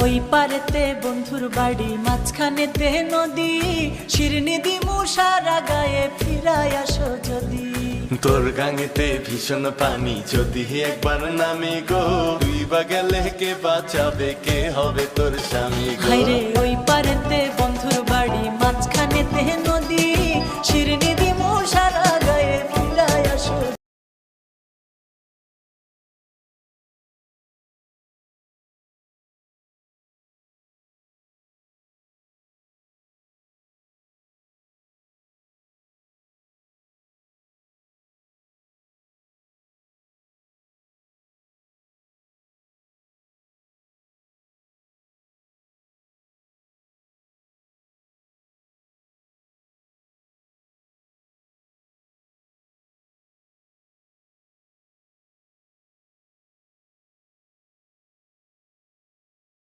ওই পারেতে বন্ধুর বাড়ি, মাঝখানেতে নদী, শিরনি দিমু সারা গায়ে, ফিরায় আসো যদি। তোর গাঙেতে ভীষণ পানি, যদি একবার নামি গো, তুই বা গেলে কে বাঁচাবে, কে হবে তোর স্বামী গো। হায়রে ওই পারেতে